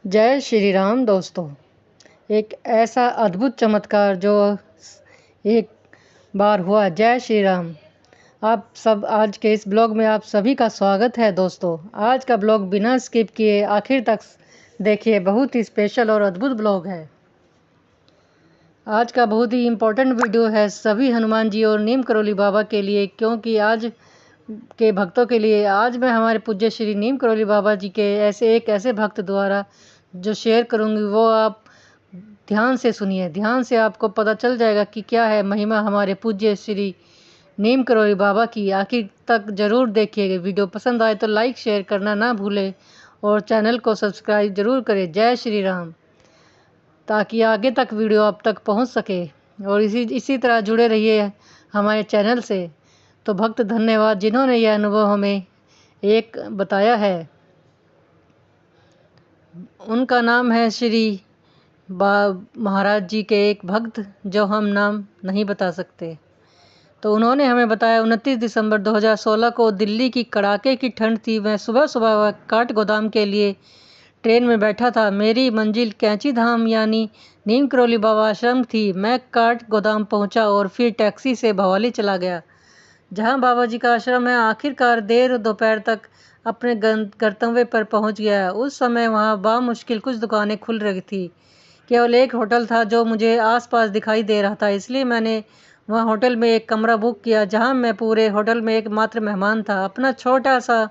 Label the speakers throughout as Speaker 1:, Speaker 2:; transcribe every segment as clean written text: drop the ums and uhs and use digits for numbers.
Speaker 1: जय श्री राम दोस्तों। एक ऐसा अद्भुत चमत्कार जो एक बार हुआ। जय श्री राम। आप सब आज के इस ब्लॉग में आप सभी का स्वागत है दोस्तों। आज का ब्लॉग बिना स्किप किए आखिर तक देखिए, बहुत ही स्पेशल और अद्भुत ब्लॉग है। आज का बहुत ही इम्पोर्टेंट वीडियो है सभी हनुमान जी और नीम करोली बाबा के लिए, क्योंकि आज के भक्तों के लिए आज मैं हमारे पूज्य श्री नीम करोली बाबा जी के ऐसे भक्त द्वारा जो शेयर करूंगी वो आप ध्यान से सुनिए। ध्यान से आपको पता चल जाएगा कि क्या है महिमा हमारे पूज्य श्री नीम करोली बाबा की। आखिर तक ज़रूर देखिएगा। वीडियो पसंद आए तो लाइक शेयर करना ना भूलें और चैनल को सब्सक्राइब ज़रूर करें। जय श्री राम। ताकि आगे तक वीडियो आप तक पहुंच सके और इसी तरह जुड़े रहिए हमारे चैनल से। तो भक्त धन्यवाद जिन्होंने यह अनुभव हमें एक बताया है। उनका नाम है श्री महाराज जी के एक भक्त, जो हम नाम नहीं बता सकते। तो उन्होंने हमें बताया 29 दिसंबर 2016 को दिल्ली की कड़ाके की ठंड थी। मैं सुबह सुबह काठ गोदाम के लिए ट्रेन में बैठा था। मेरी मंजिल कैंची धाम यानी नीम करोली बाबा आश्रम थी। मैं काठ गोदाम पहुंचा और फिर टैक्सी से भवाली चला गया, जहां बाबा जी का आश्रम है। आखिरकार देर दोपहर तक अपने गंतव्य पर पहुंच गया। उस समय वहां बामुश्किल कुछ दुकानें खुल रही थी। केवल एक होटल था जो मुझे आसपास दिखाई दे रहा था, इसलिए मैंने वहां होटल में एक कमरा बुक किया, जहां मैं पूरे होटल में एकमात्र मेहमान था। अपना छोटा सा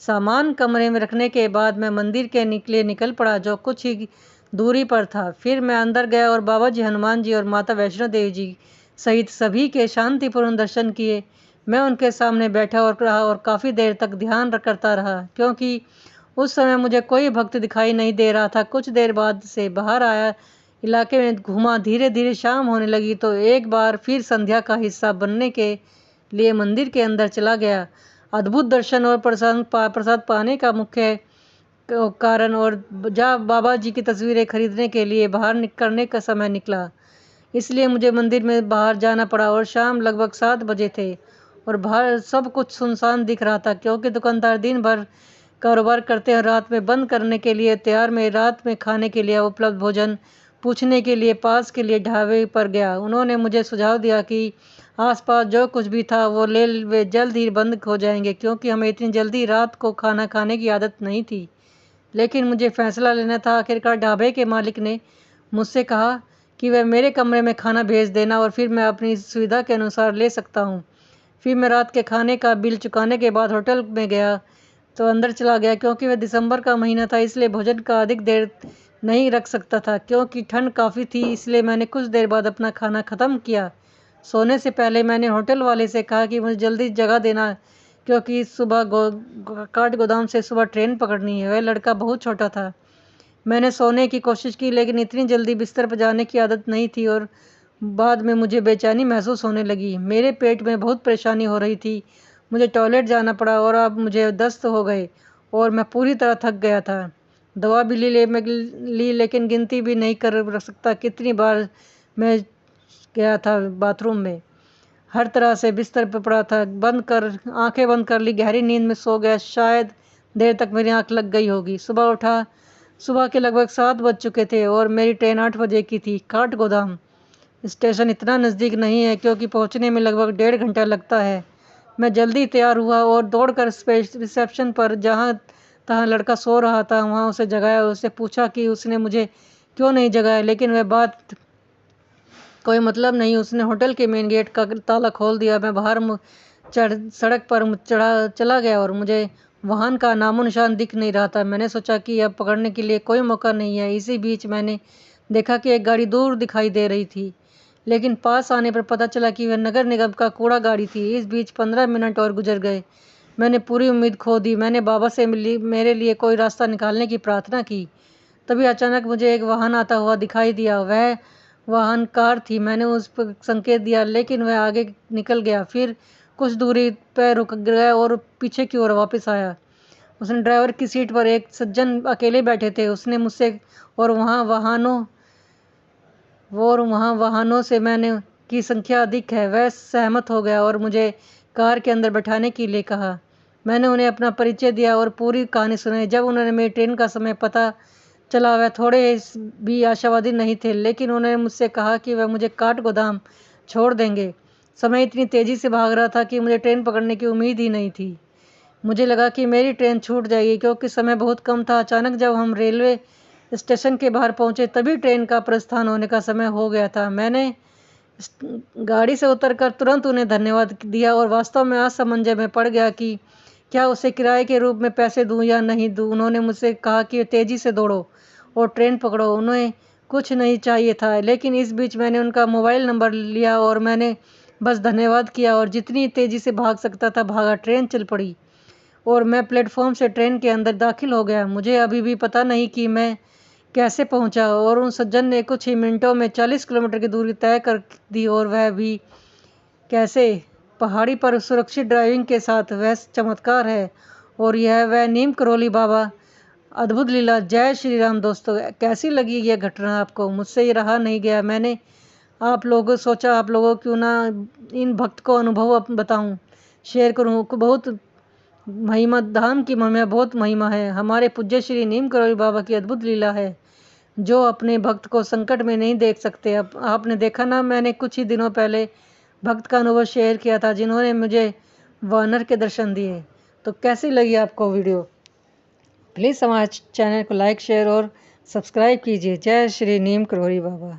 Speaker 1: सामान कमरे में रखने के बाद मैं मंदिर के निकल पड़ा, जो कुछ ही दूरी पर था। फिर मैं अंदर गया और बाबा जी, हनुमान जी और माता वैष्णो देवी जी सहित सभी के शांतिपूर्ण दर्शन किए। मैं उनके सामने बैठा और रहा और काफ़ी देर तक ध्यान करता रहा, क्योंकि उस समय मुझे कोई भक्त दिखाई नहीं दे रहा था। कुछ देर बाद से बाहर आया, इलाके में घूमा। धीरे धीरे शाम होने लगी तो एक बार फिर संध्या का हिस्सा बनने के लिए मंदिर के अंदर चला गया। अद्भुत दर्शन और प्रसाद पाने का मुख्य कारण और जब बाबा जी की तस्वीरें खरीदने के लिए बाहर निकलने का समय निकला, इसलिए मुझे मंदिर में बाहर जाना पड़ा। और शाम लगभग 7 बजे थे और बाहर सब कुछ सुनसान दिख रहा था, क्योंकि दुकानदार दिन भर कारोबार करते हैं। रात में बंद करने के लिए तैयार में रात में खाने के लिए उपलब्ध भोजन पूछने के लिए पास के लिए ढाबे पर गया। उन्होंने मुझे सुझाव दिया कि आसपास जो कुछ भी था वो वे जल्द ही बंद हो जाएंगे, क्योंकि हमें इतनी जल्दी रात को खाना खाने की आदत नहीं थी। लेकिन मुझे फैसला लेना था। आखिरकार ढाबे के मालिक ने मुझसे कहा कि वह मेरे कमरे में खाना भेज देना और फिर मैं अपनी सुविधा के अनुसार ले सकता हूँ। फिर मैं रात के खाने का बिल चुकाने के बाद होटल में गया तो अंदर चला गया, क्योंकि वह दिसंबर का महीना था, इसलिए भोजन का अधिक देर नहीं रख सकता था। क्योंकि ठंड काफ़ी थी, इसलिए मैंने कुछ देर बाद अपना खाना ख़त्म किया। सोने से पहले मैंने होटल वाले से कहा कि मुझे जल्दी जगह देना, क्योंकि सुबह काठ गोदाम से सुबह ट्रेन पकड़नी है। वह लड़का बहुत छोटा था। मैंने सोने की कोशिश की, लेकिन इतनी जल्दी बिस्तर पर जाने की आदत नहीं थी और बाद में मुझे बेचैनी महसूस होने लगी। मेरे पेट में बहुत परेशानी हो रही थी। मुझे टॉयलेट जाना पड़ा और अब मुझे दस्त हो गए और मैं पूरी तरह थक गया था। दवा भी ली, लेकिन गिनती भी नहीं कर सकता कितनी बार मैं गया था बाथरूम में। हर तरह से बिस्तर पर पड़ा था। आंखें बंद कर ली, गहरी नींद में सो गया। शायद देर तक मेरी आंख लग गई होगी। सुबह उठा, सुबह के लगभग 7 बज चुके थे और मेरी ट्रेन 8 बजे की थी। काठ गोदाम स्टेशन इतना नज़दीक नहीं है, क्योंकि पहुंचने में लगभग 1.5 घंटा लगता है। मैं जल्दी तैयार हुआ और दौड़कर रिसेप्शन पर, जहां तहां लड़का सो रहा था, वहां उसे जगाया। उससे पूछा कि उसने मुझे क्यों नहीं जगाया, लेकिन वह बात कोई मतलब नहीं। उसने होटल के मेन गेट का ताला खोल दिया। मैं बाहर सड़क पर चला गया और मुझे वाहन का नामो निशान दिख नहीं रहा था। मैंने सोचा कि अब पकड़ने के लिए कोई मौका नहीं है। इसी बीच मैंने देखा कि एक गाड़ी दूर दिखाई दे रही थी, लेकिन पास आने पर पता चला कि वह नगर निगम का कूड़ा गाड़ी थी। इस बीच 15 मिनट और गुजर गए। मैंने पूरी उम्मीद खो दी। मैंने बाबा से मेरे लिए कोई रास्ता निकालने की प्रार्थना की। तभी अचानक मुझे एक वाहन आता हुआ दिखाई दिया। वह वाहन कार थी। मैंने उस पर संकेत दिया, लेकिन वह आगे निकल गया। फिर कुछ दूरी पर रुक गया और पीछे की ओर वापस आया। उसने ड्राइवर की सीट पर एक सज्जन अकेले बैठे थे। उसने मुझसे और वहाँ वाहनों से मैंने की संख्या अधिक है। वह सहमत हो गया और मुझे कार के अंदर बैठाने के लिए कहा। मैंने उन्हें अपना परिचय दिया और पूरी कहानी सुनाई। जब उन्होंने मेरी ट्रेन का समय पता चला वह थोड़े भी आशावादी नहीं थे, लेकिन उन्होंने मुझसे कहा कि वह मुझे काठगोदाम छोड़ देंगे। समय इतनी तेज़ी से भाग रहा था कि मुझे ट्रेन पकड़ने की उम्मीद ही नहीं थी। मुझे लगा कि मेरी ट्रेन छूट जाएगी, क्योंकि समय बहुत कम था। अचानक जब हम रेलवे स्टेशन के बाहर पहुंचे, तभी ट्रेन का प्रस्थान होने का समय हो गया था। मैंने गाड़ी से उतरकर तुरंत उन्हें धन्यवाद दिया और वास्तव में असमंजस में पड़ गया कि क्या उसे किराए के रूप में पैसे दूं या नहीं दूं। उन्होंने मुझसे कहा कि तेज़ी से दौड़ो और ट्रेन पकड़ो। उन्हें कुछ नहीं चाहिए था, लेकिन इस बीच मैंने उनका मोबाइल नंबर लिया और मैंने बस धन्यवाद किया और जितनी तेज़ी से भाग सकता था भागा। ट्रेन चल पड़ी और मैं प्लेटफॉर्म से ट्रेन के अंदर दाखिल हो गया। मुझे अभी भी पता नहीं कि मैं कैसे पहुंचा, और उन सज्जन ने कुछ ही मिनटों में 40 किलोमीटर की दूरी तय कर दी, और वह भी कैसे। पहाड़ी पर सुरक्षित ड्राइविंग के साथ। वह चमत्कार है, और यह वह नीम करोली बाबा अद्भुत लीला। जय श्री राम। दोस्तों, कैसी लगी यह घटना आपको? मुझसे ये रहा नहीं गया। मैंने सोचा आप लोगों क्यों ना इन भक्त को अनुभव बताऊं, शेयर करूं। बहुत महिमा, धाम की महिमा बहुत महिमा है। हमारे पूज्य श्री नीम करोली बाबा की अद्भुत लीला है, जो अपने भक्त को संकट में नहीं देख सकते। अब आपने देखा ना, मैंने कुछ ही दिनों पहले भक्त का अनुभव शेयर किया था, जिन्होंने मुझे वानर के दर्शन दिए। तो कैसी लगी आपको वीडियो? प्लीज़ हमारे चैनल को लाइक, शेयर और सब्सक्राइब कीजिए। जय श्री नीम करोली बाबा।